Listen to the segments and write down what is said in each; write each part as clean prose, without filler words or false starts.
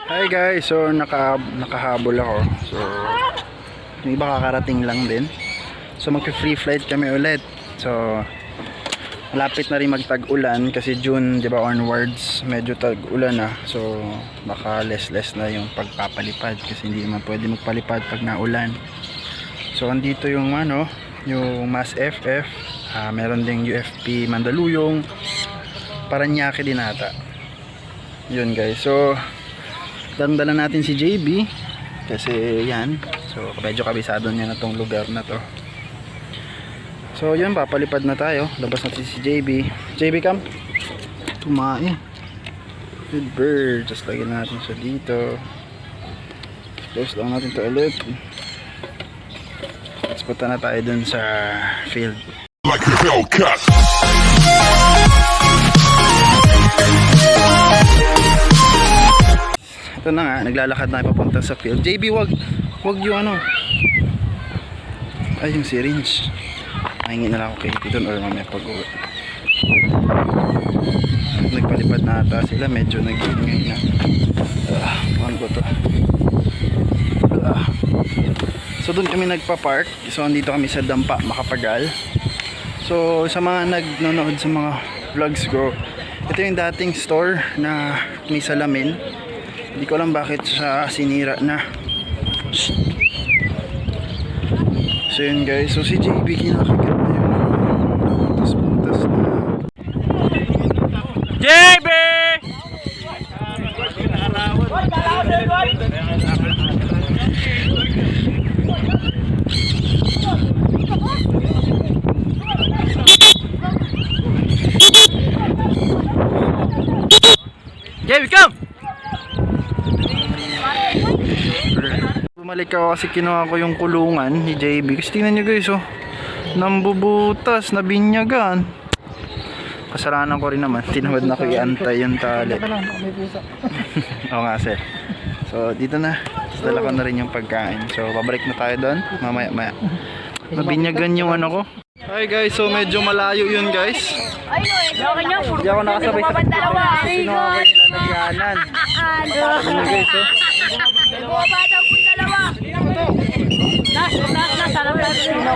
Hi guys, so nakahabol ako. So yung iba kakarating lang din. So magpi-free flight kami ulit. So malapit na rin magtag-ulan kasi June, 'di ba, onwards medyo tag-ulan na. So baka less na yung pagpapalipad kasi hindi naman pwede magpalipad pag naulan. So andito yung yung MASFF, meron ding UFP Mandaluyong, Paranaque din ata. Yun guys. So dala natin si JB kasi yan, so medyo kabisado niya na tong lugar na to. So yun, papalipad na tayo. Labas natin si JB. JB, come. Tumae. Good bird. Just lagyan natin siya dito. Close lang natin to ulit. Let's punta na tayo dun sa field. Like a Hellcat. Ito na nga, naglalakad na papunta sa field. JB, wag yung ay, yung syringe. Mahingi na lang ako kay Titon or mamaya pag-uwi. Nagpalipad na ata sila, medyo nag-ingay na. Paano ko to? So doon kami nagpa-park. So andito kami sa Dampa Macapagal. So sa mga nagnonood sa mga vlogs ko, ito yung dating store na may salamin. Hindi ko alam bakit siya sinira na. So yun guys, so si JB kinakagat na yun. Puntas na. JB! JB, come! Bumalik ako kasi kinuha ko yung kulungan ni JB. Kasi tingnan nyo guys, nambubutas, nabinyagan. Kasalanan ko rin naman. Tinawad na ko i-antay yung tali. Oo nga sir. So dito na, dala ko na rin yung pagkain. So babalik na tayo doon mamaya. Nabinyagan yung ko. Hi guys, so medyo malayo yun guys. Hindi ako nakasabay sa pagkain. Kinuha ko yung lalagyanan. Ano guys, Bumaba daw kung dalawa. Sarap lang sino.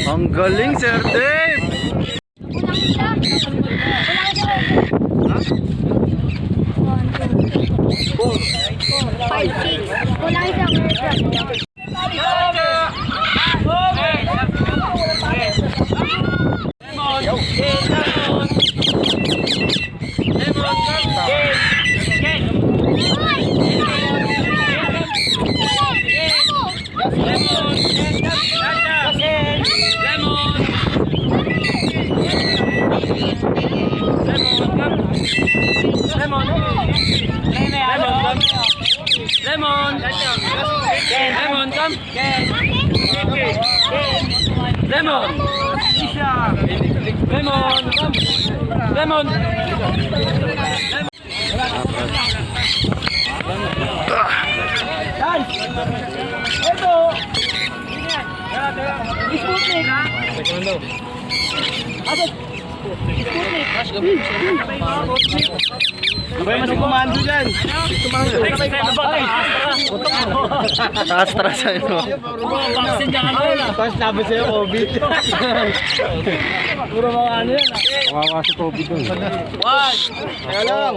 Ang galing Sir Dave. Abay, mas kumando dyan. Astra sa'yo. Tapos laban sa'yo, COVID. Puro mga ano yan. Kawawa si COVID dun. One. Kaya lang.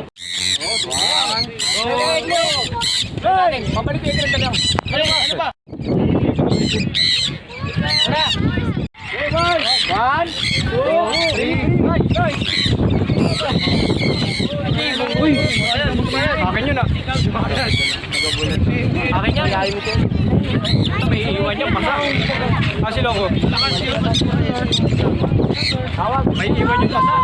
One. Go. Babalik kayo lang. Ano ba? Layo ito. Ito may iwan yung pasa. Kasi loko. May iwan yung pasa.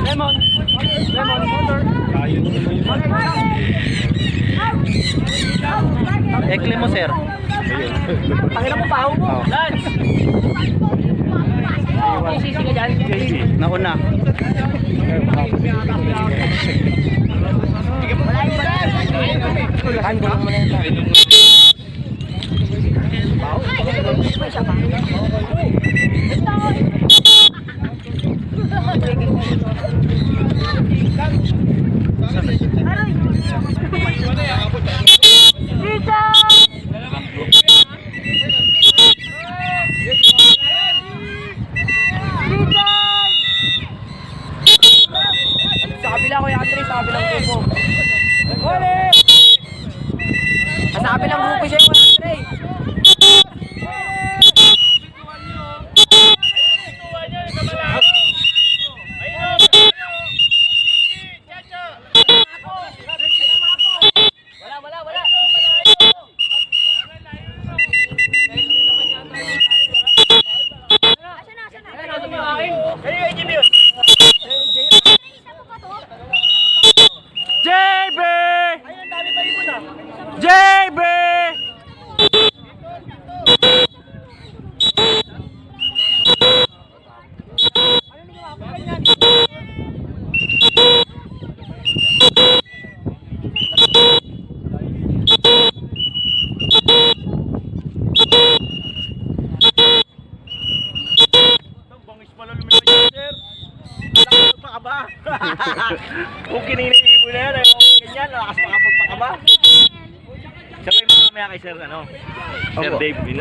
Lemon. Ekle mo, sir. Tangina mo pa mo. Lance. Sisi ka dyan. Nauna. Sa kabila ko yung Andre, sa kabilang grupo. Huli! Sa kabilang grupo siya yung Andre. JB! JB! Kung kininiibo na yan, ganyan, lakas makapagpakaba. Siya pa yung mamaya kay Sir, ano? Sir Dave, yung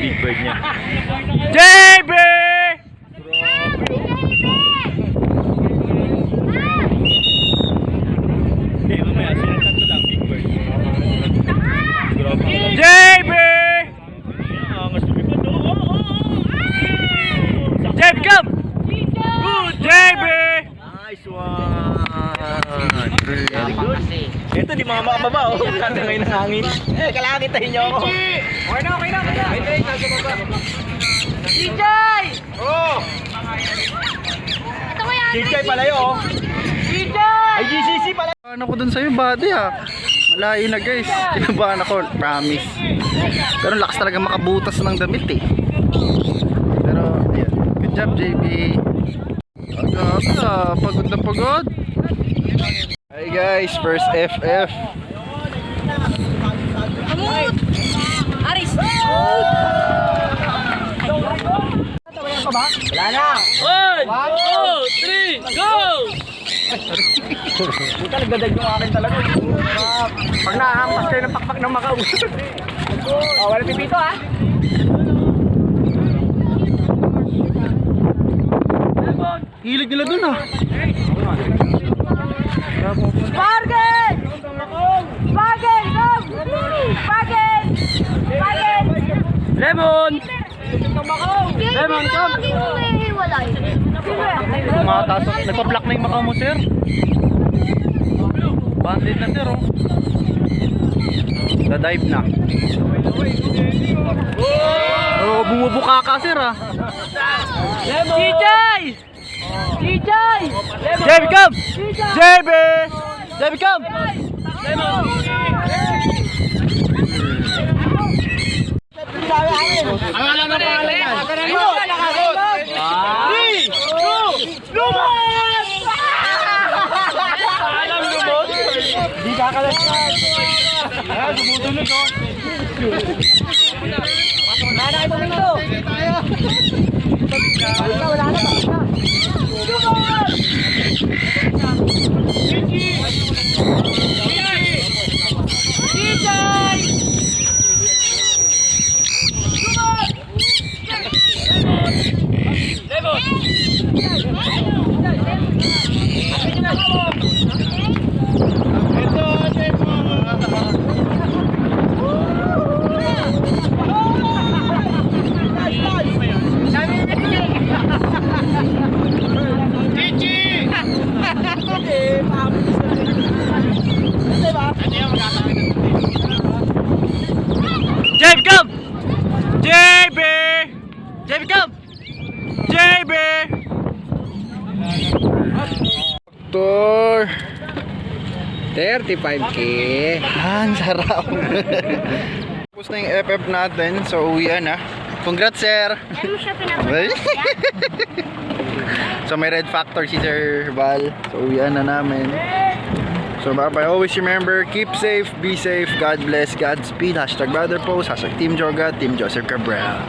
big bird niya. JB! Hindi, mamaya, sila tatlo lang, big bird. JB! Mas lumipad, JB, come! Good, JB! Nice one! Very good. Ito, di mga makababa, oh. Kata ngayon ng hangin. Kailangan kintahin niyo ako. Okay na. Ay, nasa baba. DJ! Oh! Chichay pala yun, oh. DJ! Ay, GCC pala. Ano ko dun sa'yo, buddy ha. Malayo na guys. Kinabahan ako, promise. Pero lakas talaga makabutas ng damit eh. Pero, ayan. Good job, JB. Aga, pagod na pagod. Hi guys, first FF. Aris! Wala na! 1, 2, 3, go! Buta, nagdadag yung akin talaga. Pag naahampas kayo ng pakpak ng makausap. Oh, wala pipito ha. Hilig nila dun ha. Bargain! Bargain! Come! Bargain! Bargain! Lemon! Lemon, come! Tumatasok. Nagpa-block na yung makaw mo, sir. Bandit na, sir, oh. Na-dive na. Oh, bumubuka ka, sir, ah. DJ! DJ! JB, come! JB! JB, come! Ang alam na pangalan yan. Alam lumot? Di kakalat yan. Ayan, sumutulog, oh. Wala na kayo puminto. Wala na. 35K. Ang sarap. Tapos na yung FF natin. So, uwian na. Congrats, sir! Ano mo siya pinapanood? So, may red factor si Sir Val. So, uwian na namin. So, bye-bye. Always remember, keep safe, be safe, God bless, Godspeed. #BrotherPost, #Team Joga, Team Joseph Cabral.